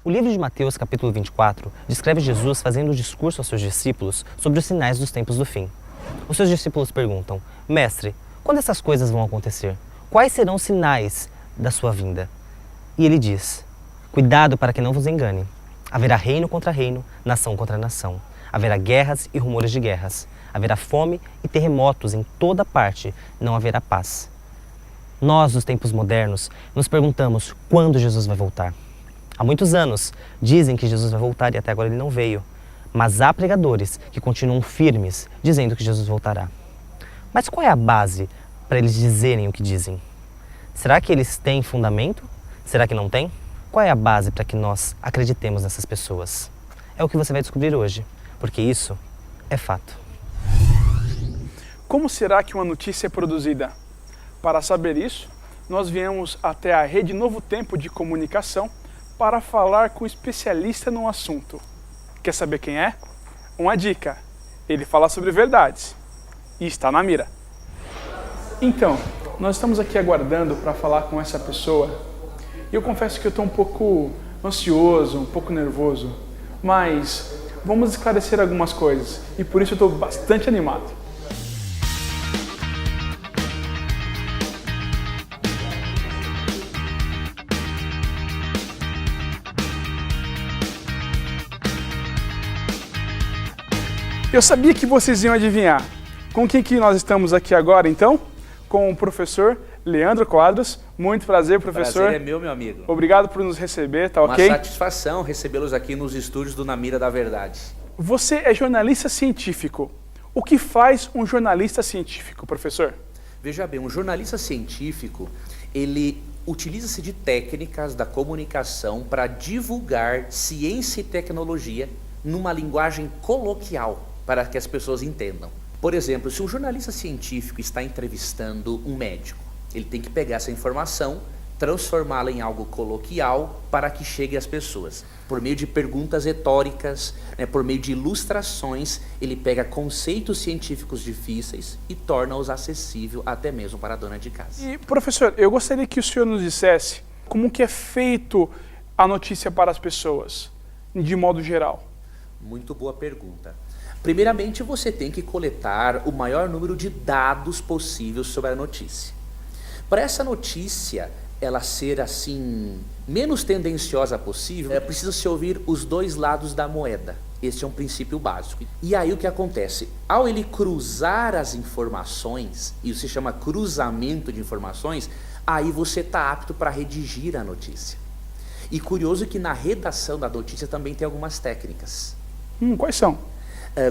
O livro de Mateus, capítulo 24, descreve Jesus fazendo um discurso aos seus discípulos sobre os sinais dos tempos do fim. Os seus discípulos perguntam: Mestre, quando essas coisas vão acontecer? Quais serão os sinais da sua vinda? E ele diz: Cuidado para que não vos engane. Haverá reino contra reino, nação contra nação. Haverá guerras e rumores de guerras. Haverá fome e terremotos em toda parte. Não haverá paz. Nós, nos tempos modernos, nos perguntamos quando Jesus vai voltar. Há muitos anos dizem que Jesus vai voltar e até agora ele não veio. Mas há pregadores que continuam firmes, dizendo que Jesus voltará. Mas qual é a base para eles dizerem o que dizem? Será que eles têm fundamento? Será que não tem? Qual é a base para que nós acreditemos nessas pessoas? É o que você vai descobrir hoje, porque isso é fato. Como será que uma notícia é produzida? Para saber isso, nós viemos até a Rede Novo Tempo de Comunicação para falar com um especialista no assunto. Quer saber quem é? Uma dica: ele fala sobre verdades e está na mira. Então, nós estamos aqui aguardando para falar com essa pessoa. E eu confesso que eu estou um pouco ansioso, um pouco nervoso, mas vamos esclarecer algumas coisas e por isso eu estou bastante animado. Eu sabia que vocês iam adivinhar. Com quem que nós estamos aqui agora, então? Com o professor Leandro Quadros. Muito prazer, professor. Prazer é meu amigo. Obrigado por nos receber, tá ok? Uma satisfação recebê-los aqui nos estúdios do Na Mira da Verdade. Você é jornalista científico. O que faz um jornalista científico, professor? Veja bem, um jornalista científico, ele utiliza-se de técnicas da comunicação para divulgar ciência e tecnologia numa linguagem coloquial, para que as pessoas entendam. Por exemplo, se um jornalista científico está entrevistando um médico, ele tem que pegar essa informação, transformá-la em algo coloquial para que chegue às pessoas. Por meio de perguntas retóricas, por meio de ilustrações, ele pega conceitos científicos difíceis e torna-os acessível até mesmo para a dona de casa. E, professor, eu gostaria que o senhor nos dissesse como que é feito a notícia para as pessoas, de modo geral. Muito boa pergunta. Primeiramente, você tem que coletar o maior número de dados possível sobre a notícia. Para essa notícia, ela ser assim, menos tendenciosa possível, precisa se ouvir os dois lados da moeda. Este é um princípio básico. E aí o que acontece? Ao ele cruzar as informações, isso se chama cruzamento de informações, aí você está apto para redigir a notícia. E curioso que na redação da notícia também tem algumas técnicas. Quais são?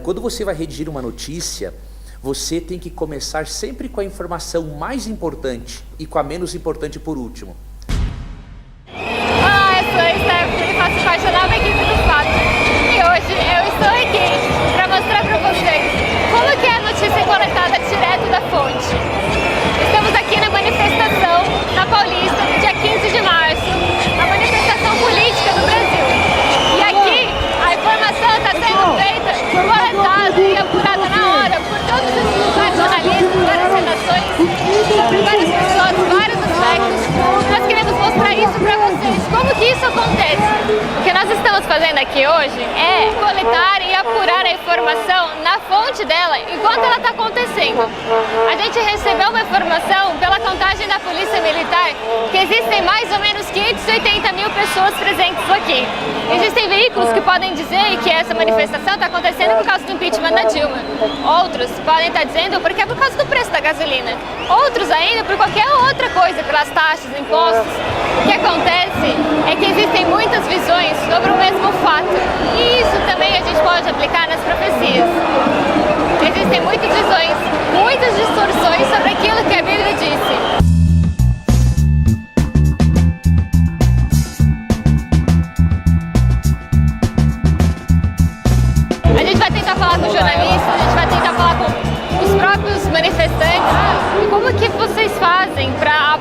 Quando você vai redigir uma notícia, você tem que começar sempre com a informação mais importante e com a menos importante por último. Olá, eu sou a Stephanie e faço parte da nova equipe do Fato. E hoje eu estou aqui para mostrar para vocês como que é a notícia coletada direto da fonte. Estamos aqui na manifestação na Paulista, no dia 15 de março, a manifestação política do Brasil. E aqui a informação está sendo feita, coletada e apurada na hora por todos os vários jornalistas, várias redações, várias pessoas, vários aspectos. Nós queremos mostrar isso para vocês, como que isso acontece. O que nós estamos fazendo aqui hoje é coletar e apurar a informação na fonte dela enquanto ela está acontecendo. A gente recebeu uma informação pela contagem da Polícia Militar que existem mais ou menos 580 mil pessoas presentes aqui. Existem veículos que podem dizer que essa manifestação está acontecendo por causa do impeachment da Dilma. Outros podem estar dizendo porque é por causa do preço da gasolina. Outros ainda por qualquer outra coisa, pelas taxas, impostos. O que acontece é que existem muitas visões sobre o mesmo fato. E isso também a gente pode aplicar nas profecias. Existem muitas visões, muitas distorções sobre aquilo que a Bíblia disse. A gente vai tentar falar com jornalistas, a gente vai tentar falar com os próprios manifestantes. E como que vocês fazem para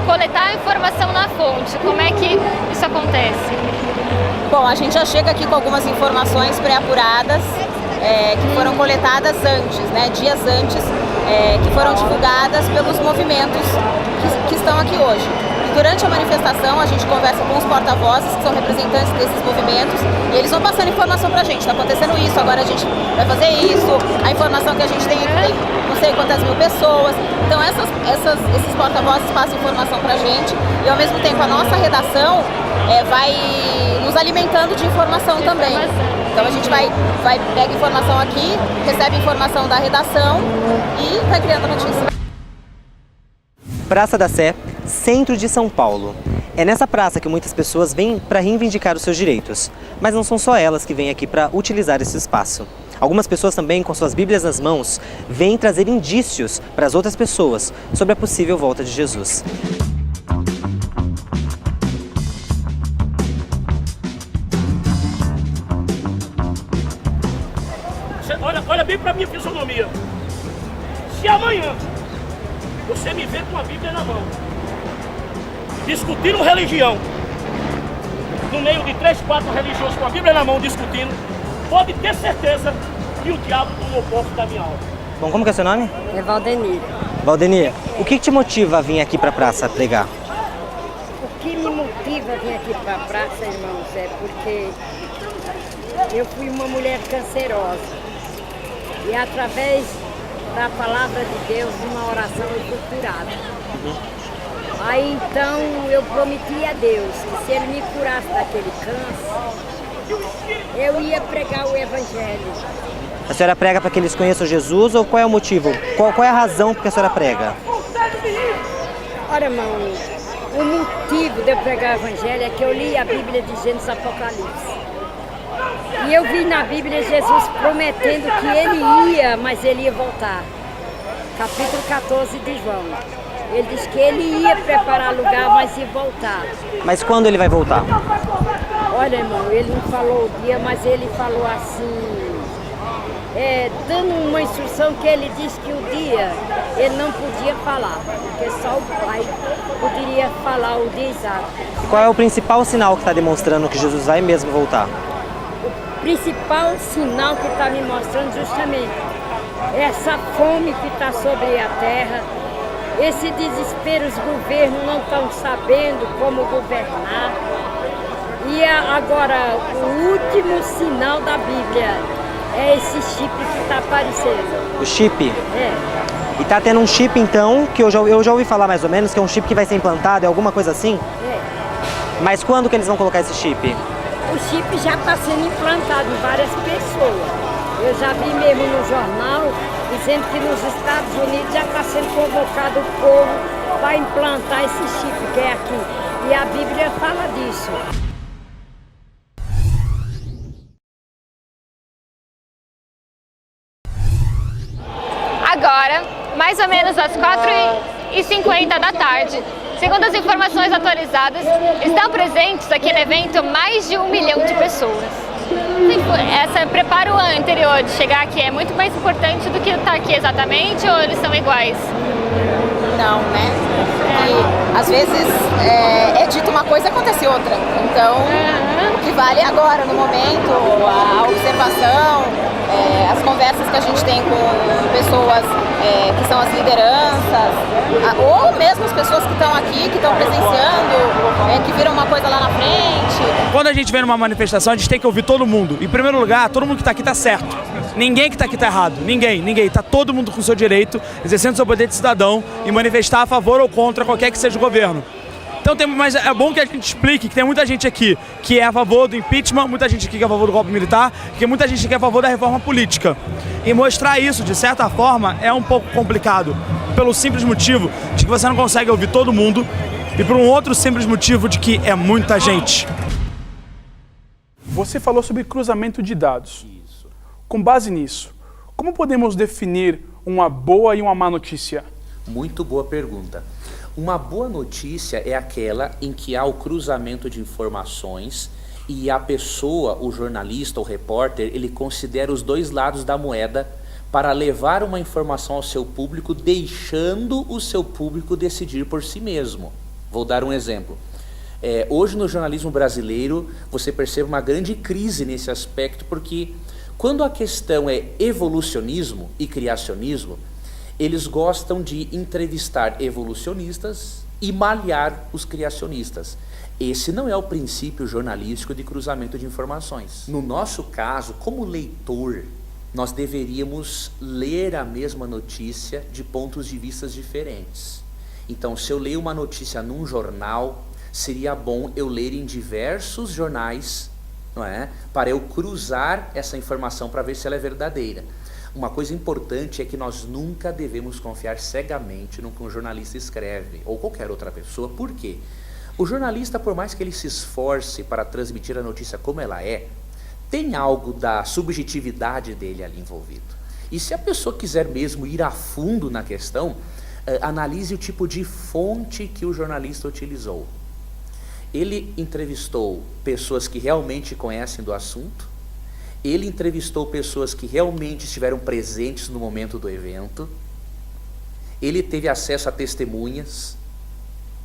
coletar a informação na fonte? Como é que isso acontece? Bom, a gente já chega aqui com algumas informações pré-apuradas que foram coletadas antes, dias antes, que foram divulgadas pelos movimentos que estão aqui hoje. durante a manifestação a gente conversa com os porta-vozes, que são representantes desses movimentos, e eles vão passando informação pra gente. Está acontecendo isso, agora a gente vai fazer isso, a informação que a gente tem não sei quantas mil pessoas. Então esses porta-vozes passam informação pra gente e ao mesmo tempo a nossa redação vai nos alimentando de informação também. Então a gente pega informação aqui, recebe informação da redação e vai criando a notícia. Praça da Sé, centro de São Paulo. É nessa praça que muitas pessoas vêm para reivindicar os seus direitos. Mas não são só elas que vêm aqui para utilizar esse espaço. Algumas pessoas também, com suas Bíblias nas mãos, vêm trazer indícios para as outras pessoas sobre a possível volta de Jesus. Olha bem para minha fisionomia. Se amanhã você me vê com a Bíblia na mão, discutindo religião, no meio de 3, 4 religiosos com a Bíblia na mão discutindo, pode ter certeza que o diabo tomou posse da minha alma. Bom, como que é seu nome? É Valdenir. Valdenir, o que te motiva a vir aqui para a praça pregar? O que me motiva a vir aqui para a praça, irmãos, é porque eu fui uma mulher cancerosa. E através da palavra de Deus, de uma oração, eu fui curada. Aí então eu prometi a Deus que se Ele me curasse daquele câncer, eu ia pregar o Evangelho. A senhora prega para que eles conheçam Jesus ou qual é o motivo? Qual é a razão por que a senhora prega? Olha, irmão, o motivo de eu pregar o Evangelho é que eu li a Bíblia de Gênesis Apocalipse. E eu vi na Bíblia Jesus prometendo que Ele ia, mas Ele ia voltar. Capítulo 14 de João. Ele diz que Ele ia preparar lugar, mas ia voltar. Mas quando ele vai voltar? Olha, irmão, Ele não falou o dia, mas Ele falou assim, dando uma instrução que Ele disse que o dia Ele não podia falar, porque só o Pai poderia falar o dia exato. E qual é o principal sinal que está demonstrando que Jesus vai mesmo voltar? O principal sinal que está me mostrando justamente essa fome que está sobre a terra, esse desespero, os governos não estão sabendo como governar. E agora, o último sinal da Bíblia é esse chip que está aparecendo. O chip? É. E tá tendo um chip então, que eu já ouvi falar mais ou menos, que é um chip que vai ser implantado, é alguma coisa assim? É. Mas quando que eles vão colocar esse chip? O chip já está sendo implantado em várias pessoas. Eu já vi mesmo no jornal dizendo que nos Estados Unidos já está sendo convocado o povo para implantar esse chip que é aqui. E a Bíblia fala disso. Agora, mais ou menos às 4h50 da tarde, segundo as informações atualizadas, estão presentes aqui no evento mais de 1 milhão de pessoas. Esse preparo anterior de chegar aqui é muito mais importante do que estar aqui exatamente, ou eles são iguais? Não, né? E às vezes é dito uma coisa e acontece outra. Então, o que vale agora, no momento, a observação, as conversas que a gente tem com pessoas que são as lideranças, ou mesmo as pessoas que estão aqui, que estão presenciando, que viram uma coisa lá na frente. Quando a gente vem numa manifestação, a gente tem que ouvir todo mundo. Em primeiro lugar, todo mundo que está aqui está certo. Ninguém que está aqui está errado. Ninguém. Está todo mundo com o seu direito, exercendo seu poder de cidadão e manifestar a favor ou contra qualquer que seja o governo. Então, mas é bom que a gente explique que tem muita gente aqui que é a favor do impeachment, muita gente aqui que é a favor do golpe militar, que muita gente aqui é a favor da reforma política. E mostrar isso, de certa forma, é um pouco complicado, pelo simples motivo de que você não consegue ouvir todo mundo e por um outro simples motivo de que é muita gente. Você falou sobre cruzamento de dados. Isso. Com base nisso, como podemos definir uma boa e uma má notícia? Muito boa pergunta. Uma boa notícia é aquela em que há o cruzamento de informações e a pessoa, o jornalista, o repórter, ele considera os dois lados da moeda para levar uma informação ao seu público, deixando o seu público decidir por si mesmo. Vou dar um exemplo. Hoje no jornalismo brasileiro você percebe uma grande crise nesse aspecto, porque quando a questão é evolucionismo e criacionismo, eles gostam de entrevistar evolucionistas e malhar os criacionistas. Esse não é o princípio jornalístico de cruzamento de informações. No nosso caso, como leitor, nós deveríamos ler a mesma notícia de pontos de vista diferentes. Então, se eu leio uma notícia num jornal, seria bom eu ler em diversos jornais, não é? Para eu cruzar essa informação para ver se ela é verdadeira. Uma coisa importante é que nós nunca devemos confiar cegamente no que um jornalista escreve, ou qualquer outra pessoa. Por quê? O jornalista, por mais que ele se esforce para transmitir a notícia como ela é, tem algo da subjetividade dele ali envolvido. E se a pessoa quiser mesmo ir a fundo na questão, analise o tipo de fonte que o jornalista utilizou. Ele entrevistou pessoas que realmente conhecem do assunto, ele entrevistou pessoas que realmente estiveram presentes no momento do evento, ele teve acesso a testemunhas,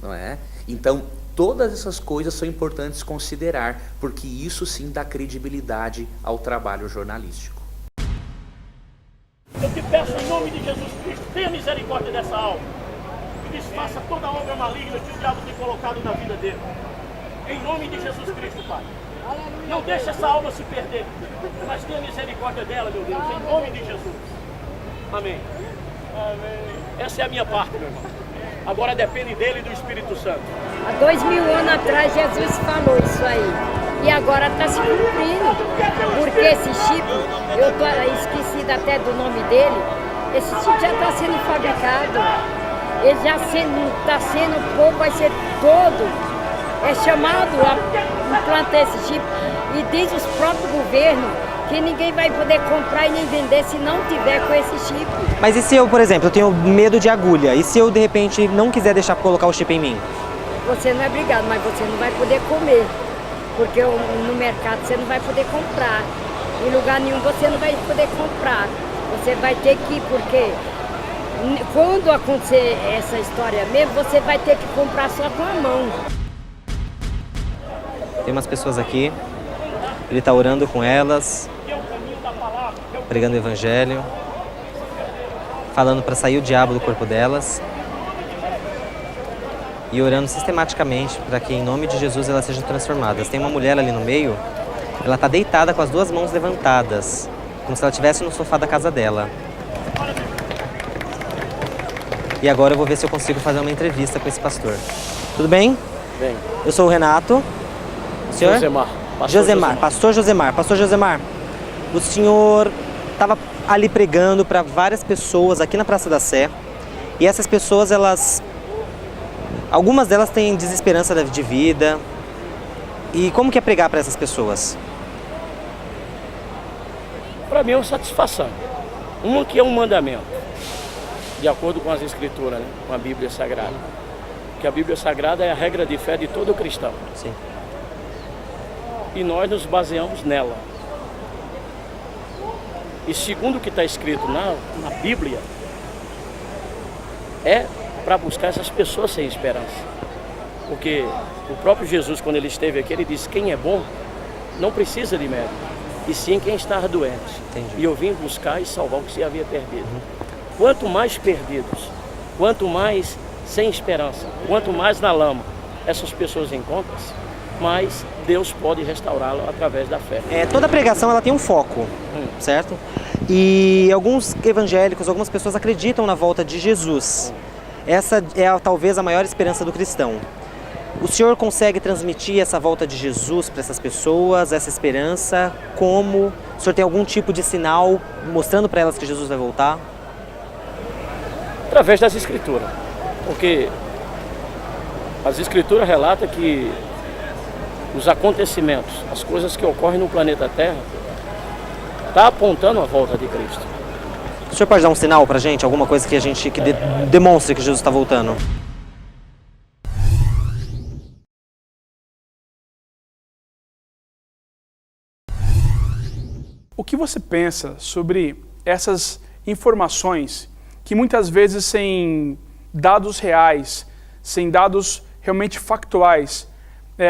não é? Então, todas essas coisas são importantes considerar, porque isso sim dá credibilidade ao trabalho jornalístico. Eu te peço em nome de Jesus Cristo, tenha misericórdia dessa alma e desfaça toda a obra maligna que o diabo tem colocado na vida dele. Em nome de Jesus Cristo, Pai. Não deixe essa alma se perder, mas tenha misericórdia dela, meu Deus, em nome de Jesus. Amém. Essa é a minha parte, meu irmão. Agora depende dele e do Espírito Santo. Há 2000 anos atrás Jesus falou isso aí. E agora está se cumprindo. Porque esse chip, eu estou esquecida até do nome dele, esse chip já está sendo fabricado. Ele já está sendo, o povo vai ser todo. É chamado a implantar esse chip. E diz os próprios governos que ninguém vai poder comprar e nem vender se não tiver com esse chip. Mas e se eu, por exemplo, eu tenho medo de agulha? E se eu, de repente, não quiser deixar colocar o chip em mim? Você não é obrigado, mas você não vai poder comer. Porque no mercado você não vai poder comprar. Em lugar nenhum você não vai poder comprar. Você vai ter que ir, porque quando acontecer essa história mesmo, você vai ter que comprar só com a mão. Tem umas pessoas aqui, ele está orando com elas, pregando o evangelho, falando para sair o diabo do corpo delas e orando sistematicamente para que em nome de Jesus elas sejam transformadas. Tem uma mulher ali no meio, ela está deitada com as duas mãos levantadas, como se ela estivesse no sofá da casa dela. E agora eu vou ver se eu consigo fazer uma entrevista com esse pastor. Tudo bem? Bem. Eu sou o Renato. O senhor? Josemar. Pastor Josemar. Pastor Josemar, o senhor estava ali pregando para várias pessoas aqui na Praça da Sé. E essas pessoas, algumas delas têm desesperança de vida. E como que é pregar para essas pessoas? Para mim é uma satisfação. Uma que é um mandamento, de acordo com as Escrituras, né? Com a Bíblia Sagrada. Porque a Bíblia Sagrada é a regra de fé de todo cristão. Sim. E nós nos baseamos nela. E segundo o que está escrito na Bíblia, é para buscar essas pessoas sem esperança. Porque o próprio Jesus, quando ele esteve aqui, ele disse: quem é bom não precisa de médico, e sim quem está doente. Entendi. E eu vim buscar e salvar o que se havia perdido. Quanto mais perdidos, quanto mais sem esperança, quanto mais na lama essas pessoas encontram-se, mas Deus pode restaurá-lo através da fé. Toda pregação ela tem um foco, certo? E alguns evangélicos, algumas pessoas acreditam na volta de Jesus. Essa é talvez a maior esperança do cristão. O senhor consegue transmitir essa volta de Jesus para essas pessoas, essa esperança? Como? O senhor tem algum tipo de sinal mostrando para elas que Jesus vai voltar? Através das Escrituras. Porque as Escrituras relatam que os acontecimentos, as coisas que ocorrem no planeta Terra, está apontando a volta de Cristo. O senhor pode dar um sinal pra gente, alguma coisa que demonstre que Jesus está voltando? O que você pensa sobre essas informações que muitas vezes sem dados reais, sem dados realmente factuais,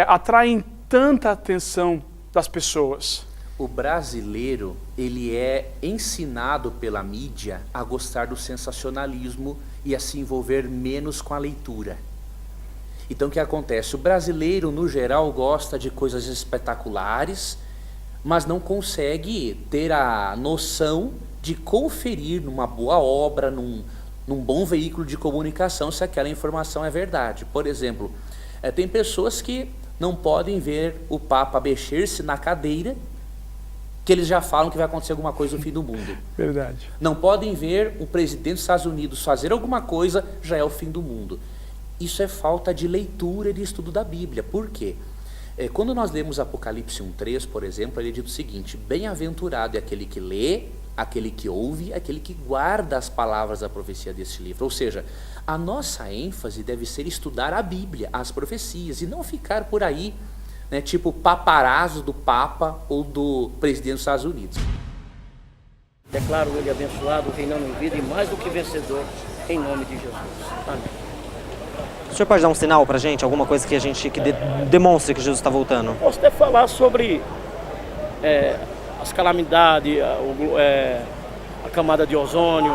atraem tanta atenção das pessoas? O brasileiro, ele é ensinado pela mídia a gostar do sensacionalismo e a se envolver menos com a leitura. Então o que acontece? O brasileiro, no geral, gosta de coisas espetaculares, mas não consegue ter a noção de conferir numa boa obra, num bom veículo de comunicação, se aquela informação é verdade. Por exemplo, tem pessoas que não podem ver o Papa mexer-se na cadeira, que eles já falam que vai acontecer alguma coisa no fim do mundo. Verdade. Não podem ver o presidente dos Estados Unidos fazer alguma coisa, já é o fim do mundo. Isso é falta de leitura e de estudo da Bíblia. Por quê? Quando nós lemos Apocalipse 1:3, por exemplo, ele diz o seguinte: bem-aventurado é aquele que lê, aquele que ouve, aquele que guarda as palavras da profecia desse livro. Ou seja, a nossa ênfase deve ser estudar a Bíblia, as profecias, e não ficar por aí, né, tipo paparazzo do Papa ou do presidente dos Estados Unidos. Declaro ele abençoado, reinando em vida e mais do que vencedor, em nome de Jesus. Amém. O senhor pode dar um sinal pra gente? Alguma coisa que demonstre que Jesus está voltando? Posso até falar sobre as calamidades, a camada de ozônio,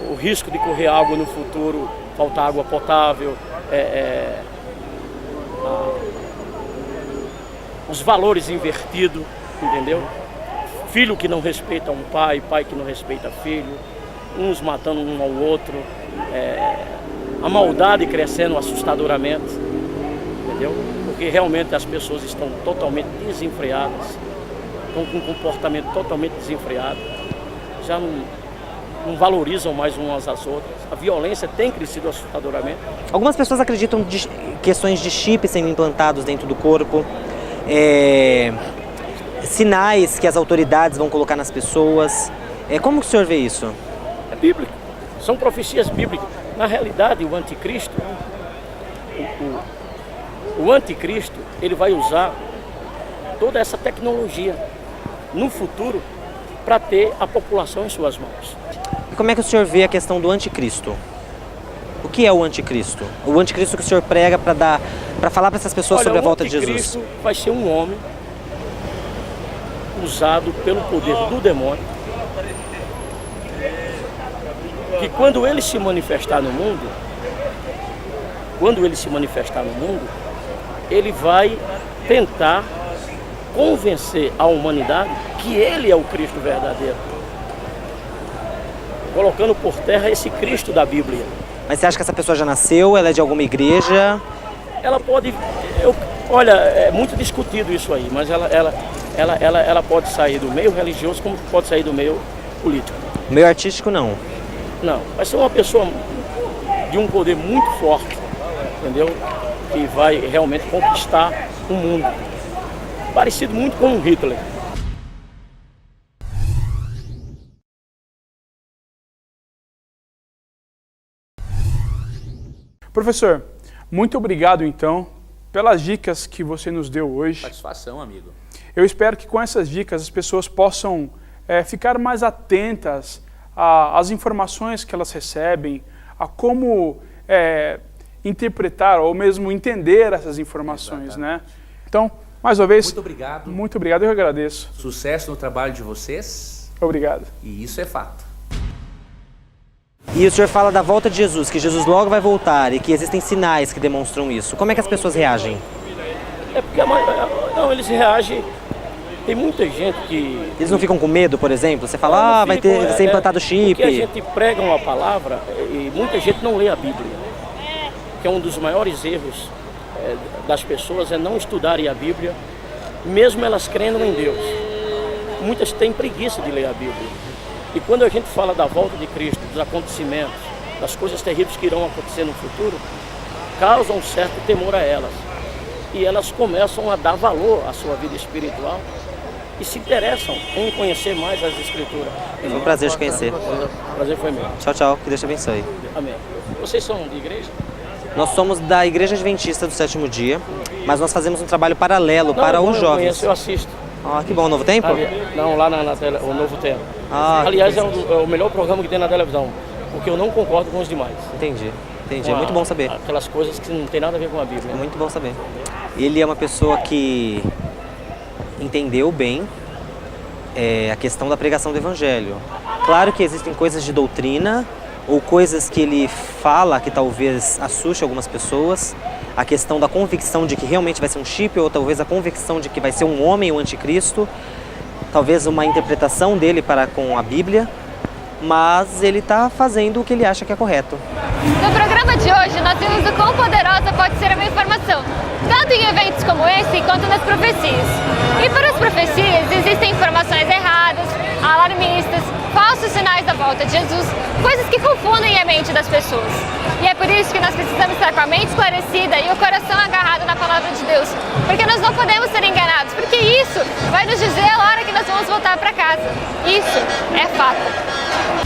o risco de correr água no futuro, faltar água potável, os valores invertidos, entendeu? Filho que não respeita um pai, pai que não respeita filho, uns matando um ao outro, a maldade crescendo assustadoramente, entendeu? Porque realmente as pessoas estão totalmente desenfreadas, estão com um comportamento totalmente desenfreado, já não valorizam mais umas às outras. A violência tem crescido assustadoramente. Algumas pessoas acreditam em questões de chip sendo implantados dentro do corpo, sinais que as autoridades vão colocar nas pessoas. Como que o senhor vê isso? É bíblico, são profecias bíblicas. Na realidade, o anticristo, o anticristo, ele vai usar toda essa tecnologia no futuro para ter a população em suas mãos. E como é que o senhor vê a questão do anticristo? O que é o anticristo? O anticristo que o senhor prega para falar para essas pessoas sobre a volta de Jesus? O anticristo vai ser um homem usado pelo poder do demônio, que quando ele se manifestar no mundo, ele vai tentar convencer a humanidade que ele é o Cristo verdadeiro, colocando por terra esse Cristo da Bíblia. Mas você acha que essa pessoa já nasceu? Ela é de alguma igreja? Ela pode... olha, é muito discutido isso aí, mas ela pode sair do meio religioso como pode sair do meio político. Meio artístico, não? Não, vai ser uma pessoa de um poder muito forte, entendeu? Que vai realmente conquistar o mundo. Parecido muito com o Hitler. Professor, muito obrigado então pelas dicas que você nos deu hoje. Satisfação, amigo. Eu espero que com essas dicas as pessoas possam ficar mais atentas às informações que elas recebem, a como interpretar ou mesmo entender essas informações, né? Então, mais uma vez, muito obrigado. Muito obrigado, eu agradeço. Sucesso no trabalho de vocês. Obrigado. E isso é fato. E o senhor fala da volta de Jesus, que Jesus logo vai voltar e que existem sinais que demonstram isso. Como é que as pessoas reagem? É porque não, eles reagem. Tem muita gente que... Eles não ficam com medo, por exemplo? Você fala, vai ser implantado chip. Porque a gente prega uma palavra e muita gente não lê a Bíblia. Que é um dos maiores erros das pessoas, é não estudarem a Bíblia, mesmo elas crendo em Deus. Muitas têm preguiça de ler a Bíblia. E quando a gente fala da volta de Cristo, dos acontecimentos, das coisas terríveis que irão acontecer no futuro, causa um certo temor a elas. E elas começam a dar valor à sua vida espiritual e se interessam em conhecer mais as Escrituras. Foi um prazer te conhecer. O prazer foi meu. Tchau, tchau. Que Deus te abençoe. Amém. Vocês são de igreja? Nós somos da Igreja Adventista do Sétimo Dia, mas nós fazemos um trabalho paralelo para os jovens. Conheço, eu assisto. Ah, que bom. Novo Tempo? Não, lá na tele, o Novo Tempo. Ah, aliás, é o melhor programa que tem na televisão, porque eu não concordo com os demais. Entendi. É muito bom saber. Aquelas coisas que não tem nada a ver com a Bíblia. É muito bom saber. Ele é uma pessoa que entendeu bem a questão da pregação do Evangelho. Claro que existem coisas de doutrina ou coisas que ele fala que talvez assuste algumas pessoas, a questão da convicção de que realmente vai ser um chip, ou talvez a convicção de que vai ser um homem, o anticristo, talvez uma interpretação dele para com a Bíblia, mas ele está fazendo o que ele acha que é correto. No programa de hoje, nós vimos o quão poderosa pode ser uma informação, tanto em eventos como esse, quanto nas profecias. E para as profecias, existem informações erradas, alarmistas, falsos sinais da volta de Jesus, coisas que confundem a mente das pessoas. E é por isso que nós precisamos estar com a mente esclarecida e o coração agarrado na palavra de Deus, porque nós não podemos ser enganados, porque isso vai nos dizer a hora que nós vamos voltar para casa. Isso é fato.